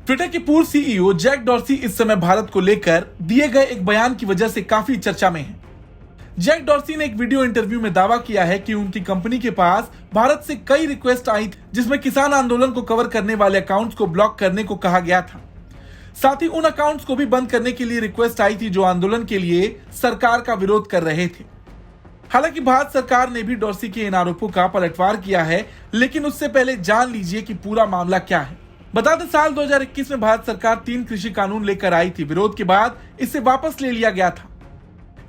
Twitter के पूर्व CEO Jack Dorsey इस समय भारत को लेकर दिए गए एक बयान की वजह से काफी चर्चा में हैं। जैक डॉर्सी ने एक वीडियो इंटरव्यू में दावा किया है कि उनकी कंपनी के पास भारत से कई रिक्वेस्ट आई थी, जिसमें किसान आंदोलन को कवर करने वाले अकाउंट्स को ब्लॉक करने को कहा गया था। साथ ही उन अकाउंट्स को भी बंद करने के लिए रिक्वेस्ट आई थी जो आंदोलन के लिए सरकार का विरोध कर रहे थे। हालांकि भारत सरकार ने भी डॉर्सी के इन आरोपों का पलटवार किया है, लेकिन उससे पहले जान लीजिए कि पूरा मामला क्या है। बता दें, साल 2021 में भारत सरकार 3 कृषि कानून लेकर आई थी। विरोध के बाद इसे वापस ले लिया गया था।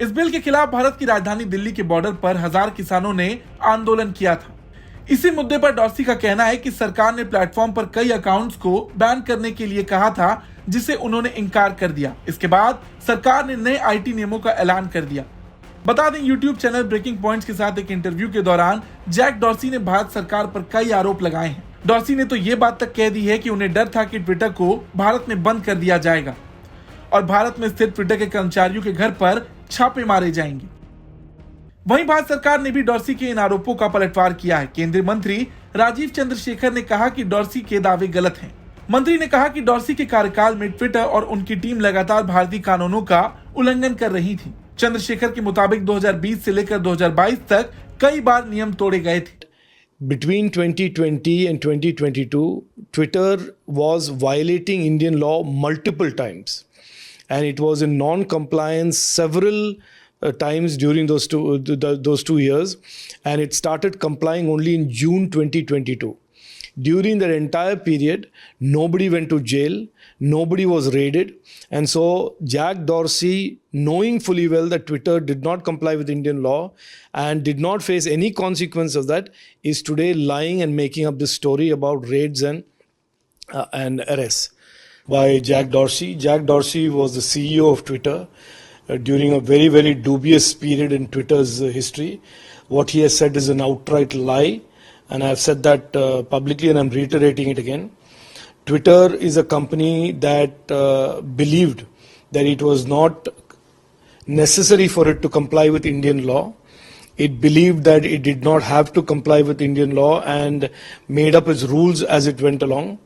इस बिल के खिलाफ भारत की राजधानी दिल्ली के बॉर्डर पर 1000 किसानों ने आंदोलन किया था। इसी मुद्दे पर डॉर्सी का कहना है कि सरकार ने प्लेटफॉर्म पर कई अकाउंट्स को बैन करने के लिए कहा था, जिसे उन्होंने इनकार कर दिया। इसके बाद सरकार ने नए आईटी नियमों का ऐलान कर दिया। बता दें, यूट्यूब चैनल ब्रेकिंग पॉइंट्स के साथ एक इंटरव्यू के दौरान जैक डॉर्सी ने भारत सरकार पर कई आरोप लगाए हैं। डॉर्सी ने तो ये बात तक कह दी है कि उन्हें डर था कि ट्विटर को भारत में बंद कर दिया जाएगा और भारत में स्थित ट्विटर के कर्मचारियों के घर पर छापे मारे जाएंगे। वहीं भारत सरकार ने भी डॉर्सी के इन आरोपों का पलटवार किया है। केंद्रीय मंत्री राजीव चंद्रशेखर ने कहा कि डॉर्सी के दावे गलत हैं। मंत्री ने कहा कि डॉर्सी के कार्यकाल में ट्विटर और उनकी टीम लगातार भारतीय कानूनों का उल्लंघन कर रही थी। चंद्रशेखर के मुताबिक 2020 से लेकर 2022 तक कई बार नियम तोड़े गए थे। Between 2020 and 2022, Twitter was violating Indian law multiple times, and it was in non-compliance several times during those two years, and it started complying only in June 2022. During that entire period, nobody went to jail, nobody was raided, and so Jack Dorsey, knowing fully well that Twitter did not comply with Indian law and did not face any consequence of that, is today lying and making up this story about raids and arrests by Jack Dorsey. Jack Dorsey was the CEO of Twitter during a very, very dubious period in Twitter's history. What he has said is an outright lie. And I have said that publicly, and I'm reiterating it again. Twitter is a company that believed that it was not necessary for it to comply with Indian law. It believed that it did not have to comply with Indian law and made up its rules as it went along.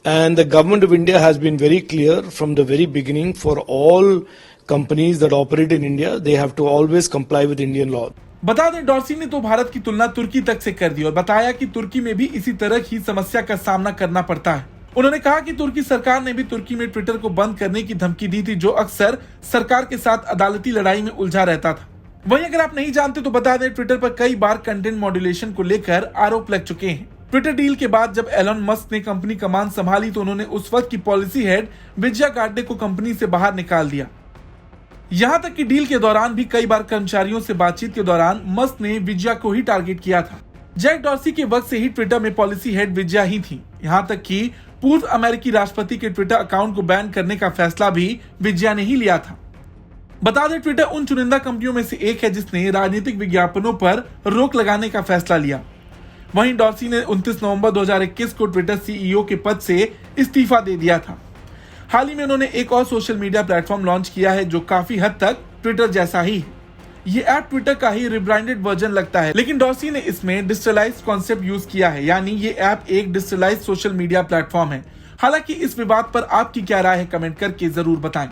And the government of India has been very clear from the very beginning, for all companies that operate in India, they have to always comply with Indian law. बता दें, Dorsey ने तो भारत की तुलना तुर्की तक से कर दी और बताया कि तुर्की में भी इसी तरह की समस्या का सामना करना पड़ता है। उन्होंने कहा कि तुर्की सरकार ने भी तुर्की में ट्विटर को बंद करने की धमकी दी थी, जो अक्सर सरकार के साथ अदालती लड़ाई में उलझा रहता था। वहीं अगर आप नहीं जानते तो बता दें, ट्विटर पर कई बार कंटेंट मॉड्यूलेशन को लेकर आरोप लग चुके हैं। ट्विटर डील के बाद जब एलन मस्क ने कंपनी कमान संभाली तो उन्होंने उस वक्त की पॉलिसी हेड विजया गाड्डे को कंपनी से बाहर निकाल दिया। यहां तक कि डील के दौरान भी कई बार कर्मचारियों से बातचीत के दौरान मस्क ने विजया को ही टारगेट किया था। जैक डॉर्सी के वक्त से ही ट्विटर में पॉलिसी हेड विजया ही थी। यहां तक कि पूर्व अमेरिकी राष्ट्रपति के ट्विटर अकाउंट को बैन करने का फैसला भी विजया ने ही लिया था। बता दें, ट्विटर उन चुनिंदा कंपनियों में से एक है जिसने राजनीतिक विज्ञापनों पर रोक लगाने का फैसला लिया। वहीं डॉर्सी ने 29 नवंबर 2021 को ट्विटर सीईओ के पद से इस्तीफा दे दिया था। हाल ही में उन्होंने एक और सोशल मीडिया प्लेटफॉर्म लॉन्च किया है जो काफी हद तक ट्विटर जैसा ही है। ये ऐप ट्विटर का ही रिब्रांडेड वर्जन लगता है, लेकिन डॉर्सी ने इसमें डिजिटलाइज्ड कॉन्सेप्ट यूज किया है, यानी ये ऐप एक डिजिटलाइज्ड सोशल मीडिया प्लेटफॉर्म है। हालांकि इस विवाद पर आपकी क्या राय है, कमेंट करके जरूर बताएं।